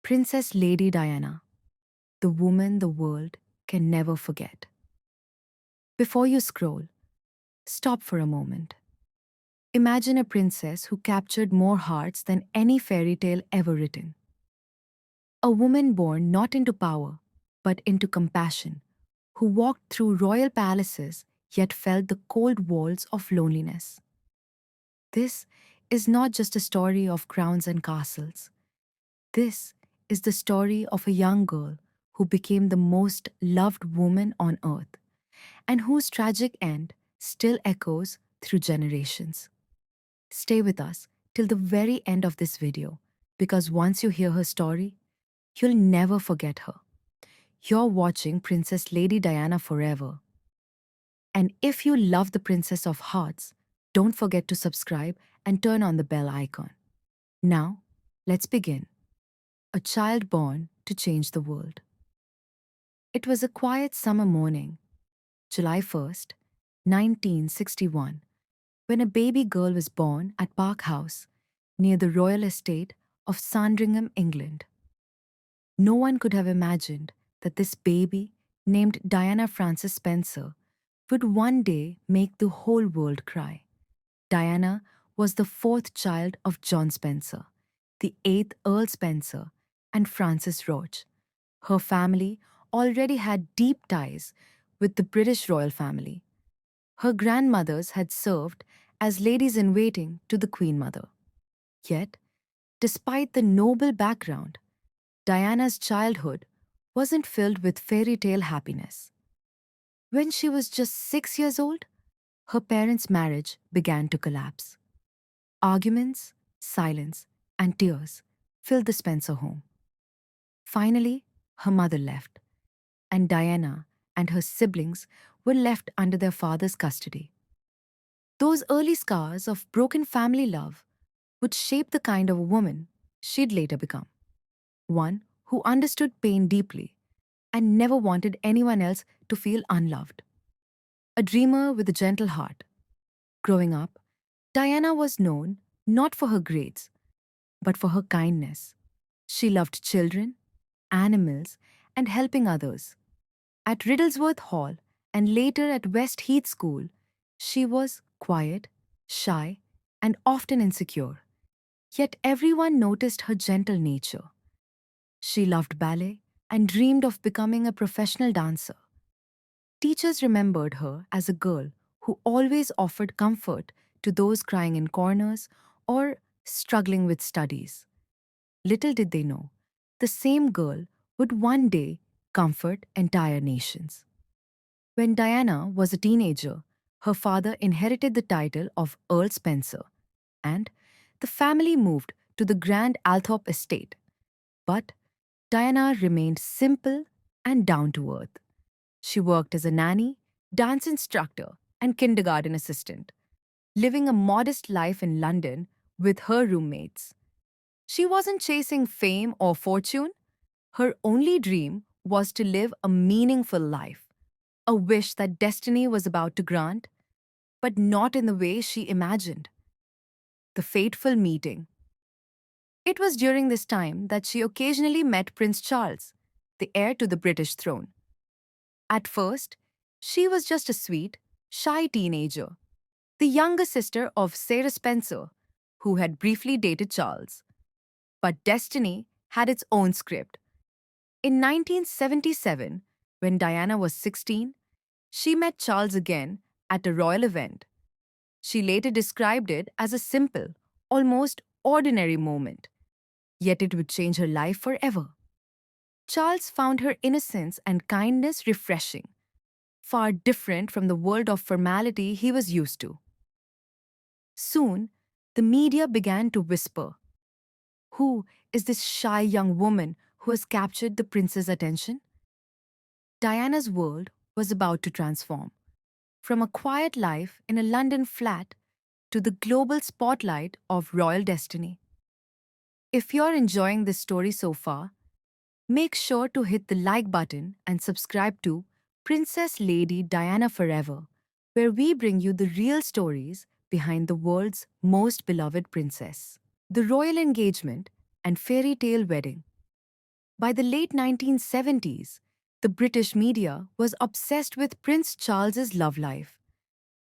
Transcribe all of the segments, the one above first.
Princess Lady Diana, the woman the world can never forget. Before you scroll, stop for a moment. Imagine a princess who captured more hearts than any fairy tale ever written. A woman born not into power, but into compassion, who walked through royal palaces yet felt the cold walls of loneliness. This is not just a story of crowns and castles. This is the story of a young girl who became the most loved woman on earth and whose tragic end still echoes through generations. Stay with us till the very end of this video because once you hear her story, you'll never forget her. You're watching Princess Lady Diana forever. And if you love the Princess of Hearts, don't forget to subscribe and turn on the bell icon. Now, let's begin. A child born to change the world. It was a quiet summer morning, July 1st, 1961, when a baby girl was born at Park House, near the royal estate of Sandringham, England. No one could have imagined that this baby, named Diana Frances Spencer, would one day make the whole world cry. Diana was the fourth child of John Spencer, the eighth Earl Spencer, and Frances Roche. Her family already had deep ties with the British royal family. Her grandmothers had served as ladies-in-waiting to the Queen Mother. Yet, despite the noble background, Diana's childhood wasn't filled with fairy tale happiness. When she was just 6 years old, her parents' marriage began to collapse. Arguments, silence, and tears filled the Spencer home. Finally, her mother left, and Diana and her siblings were left under their father's custody. Those early scars of broken family love would shape the kind of woman she'd later become. One who understood pain deeply and never wanted anyone else to feel unloved. A dreamer with a gentle heart. Growing up, Diana was known not for her grades, but for her kindness. She loved children, animals, and helping others. At Riddlesworth Hall and later at West Heath School, she was quiet, shy, and often insecure. Yet everyone noticed her gentle nature. She loved ballet and dreamed of becoming a professional dancer. Teachers remembered her as a girl who always offered comfort to those crying in corners or struggling with studies. Little did they know, the same girl would one day comfort entire nations. When Diana was a teenager, her father inherited the title of Earl Spencer, and the family moved to the Grand Althorp estate. But Diana remained simple and down to earth. She worked as a nanny, dance instructor, and kindergarten assistant, living a modest life in London with her roommates. She wasn't chasing fame or fortune. Her only dream was to live a meaningful life, a wish that destiny was about to grant, but not in the way she imagined. The fateful meeting. It was during this time that she occasionally met Prince Charles, the heir to the British throne. At first, she was just a sweet, shy teenager, the younger sister of Sarah Spencer, who had briefly dated Charles. But destiny had its own script. In 1977, when Diana was 16, she met Charles again at a royal event. She later described it as a simple, almost ordinary moment, yet it would change her life forever. Charles found her innocence and kindness refreshing, far different from the world of formality he was used to. Soon, the media began to whisper, "Who is this shy young woman who has captured the prince's attention?" Diana's world was about to transform, from a quiet life in a London flat to the global spotlight of royal destiny. If you're enjoying this story so far, make sure to hit the like button and subscribe to Princess Lady Diana Forever, where we bring you the real stories behind the world's most beloved princess. The royal engagement and fairy tale wedding. By the late 1970s, the British media was obsessed with Prince Charles's love life.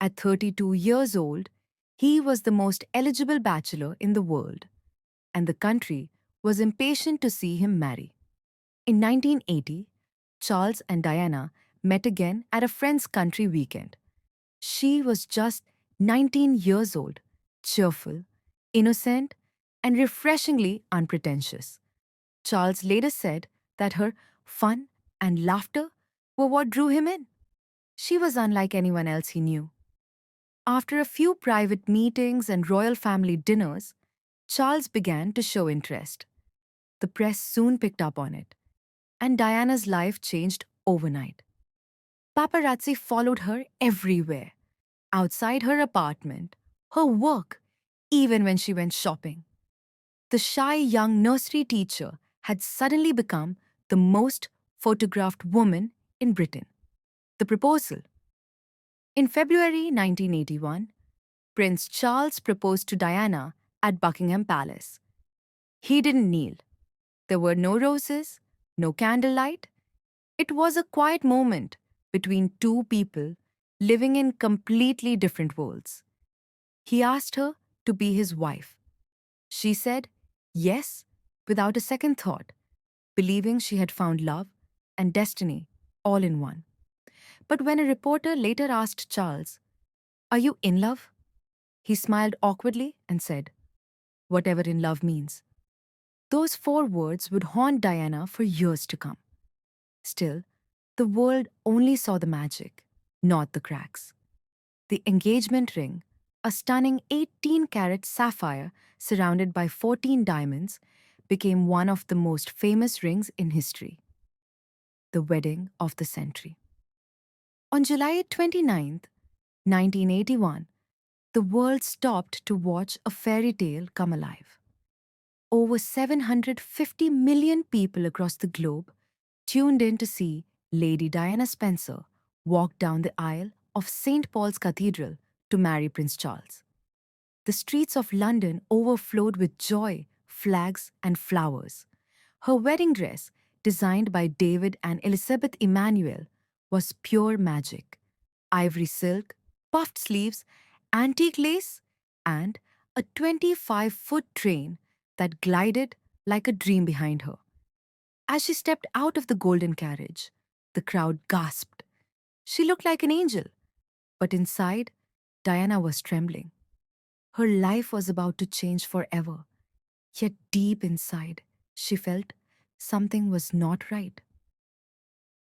At 32 years old, he was the most eligible bachelor in the world, and the country was impatient to see him marry. In 1980, Charles and Diana met again at a friend's country weekend. She was just 19 years old, cheerful, innocent, and refreshingly unpretentious. Charles later said that her fun and laughter were what drew him in. She was unlike anyone else he knew. After a few private meetings and royal family dinners, Charles began to show interest. The press soon picked up on it, and Diana's life changed overnight. Paparazzi followed her everywhere, outside her apartment, her work, even when she went shopping. The shy young nursery teacher had suddenly become the most photographed woman in Britain. The proposal. In February 1981, Prince Charles proposed to Diana at Buckingham Palace. He didn't kneel. There were no roses, no candlelight. It was a quiet moment between two people living in completely different worlds. He asked her to be his wife. She said yes without a second thought, believing she had found love and destiny all in one. But when a reporter later asked Charles, "Are you in love?" he smiled awkwardly and said, "Whatever in love means." Those four words would haunt Diana for years to come. Still, the world only saw the magic, not the cracks. The engagement ring, a stunning 18-carat sapphire surrounded by 14 diamonds, became one of the most famous rings in history. The wedding of the century. On July 29, 1981, the world stopped to watch a fairy tale come alive. Over 750 million people across the globe tuned in to see Lady Diana Spencer walk down the aisle of St. Paul's Cathedral to marry Prince Charles. The streets of London overflowed with joy, flags, and flowers. Her wedding dress, designed by David and Elizabeth Emanuel, was pure magic. Ivory silk, puffed sleeves, antique lace, and a 25-foot train that glided like a dream behind her. As she stepped out of the golden carriage, the crowd gasped. She looked like an angel, but inside, Diana was trembling. Her life was about to change forever, yet deep inside, she felt something was not right.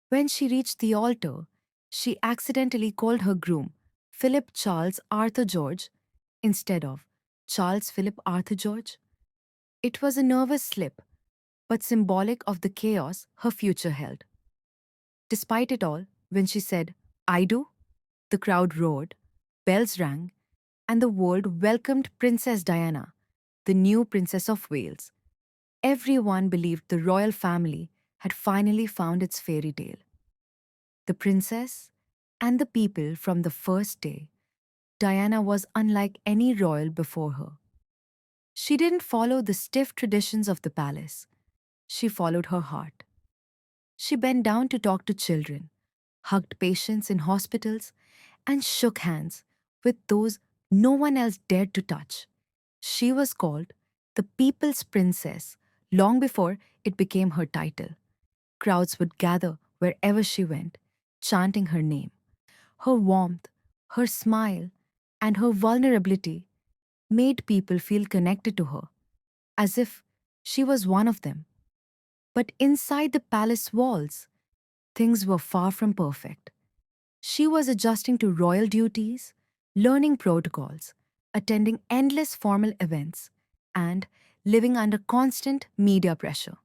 When she reached the altar, she accidentally called her groom Philip Charles Arthur George instead of Charles Philip Arthur George. It was a nervous slip, but symbolic of the chaos her future held. Despite it all, when she said, "I do," the crowd roared, bells rang, and the world welcomed Princess Diana, the new Princess of Wales. Everyone believed the royal family had finally found its fairy tale. The princess and the people from the first day, Diana was unlike any royal before her. She didn't follow the stiff traditions of the palace. She followed her heart. She bent down to talk to children, hugged patients in hospitals, and shook hands with those no one else dared to touch. She was called the People's Princess long before it became her title. Crowds would gather wherever she went, chanting her name. Her warmth, her smile, and her vulnerability made people feel connected to her, as if she was one of them. But inside the palace walls, things were far from perfect. She was adjusting to royal duties, learning protocols, attending endless formal events, and living under constant media pressure.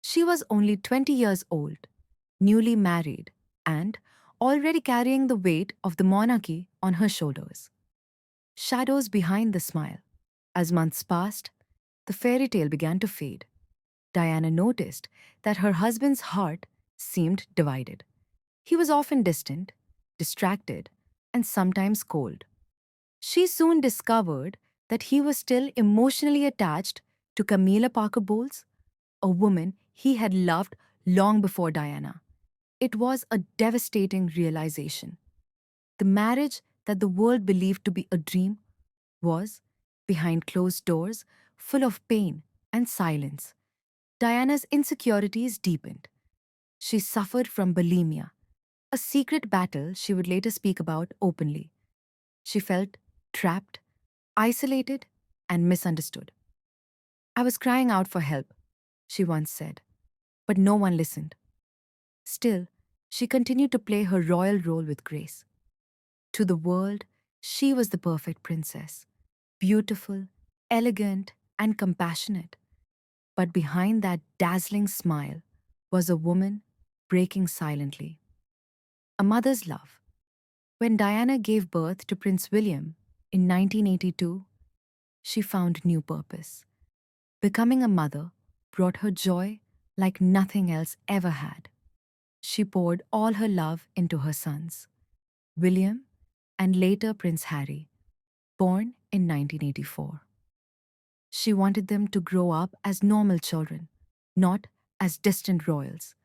She was only 20 years old, newly married, and already carrying the weight of the monarchy on her shoulders. Shadows behind the smile. As months passed, the fairy tale began to fade. Diana noticed that her husband's heart seemed divided. He was often distant, distracted, and sometimes cold. She soon discovered that he was still emotionally attached to Camilla Parker Bowles, a woman he had loved long before Diana. It was a devastating realization. The marriage that the world believed to be a dream was, behind closed doors, full of pain and silence. Diana's insecurities deepened. She suffered from bulimia, a secret battle she would later speak about openly. She felt trapped, isolated, and misunderstood. I was crying out for help, she once said, but no one listened. Still, she continued to play her royal role with grace. To the world, she was the perfect princess, beautiful, elegant, and compassionate. But behind that dazzling smile was a woman breaking silently. A mother's love. When Diana gave birth to Prince William in 1982, she found new purpose. Becoming a mother brought her joy like nothing else ever had. She poured all her love into her sons, William and later Prince Harry, born in 1984. She wanted them to grow up as normal children, not as distant royals.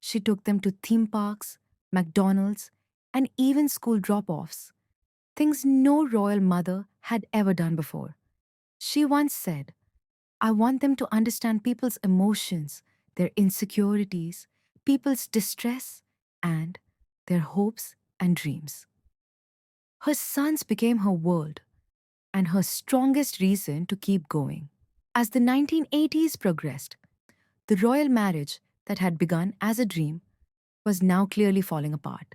She took them to theme parks, McDonald's, and even school drop offs, things no royal mother had ever done before. She once said, I want them to understand people's emotions, their insecurities, people's distress, and their hopes and dreams. Her sons became her world and her strongest reason to keep going. As the 1980s progressed, the royal marriage that had begun as a dream was now clearly falling apart.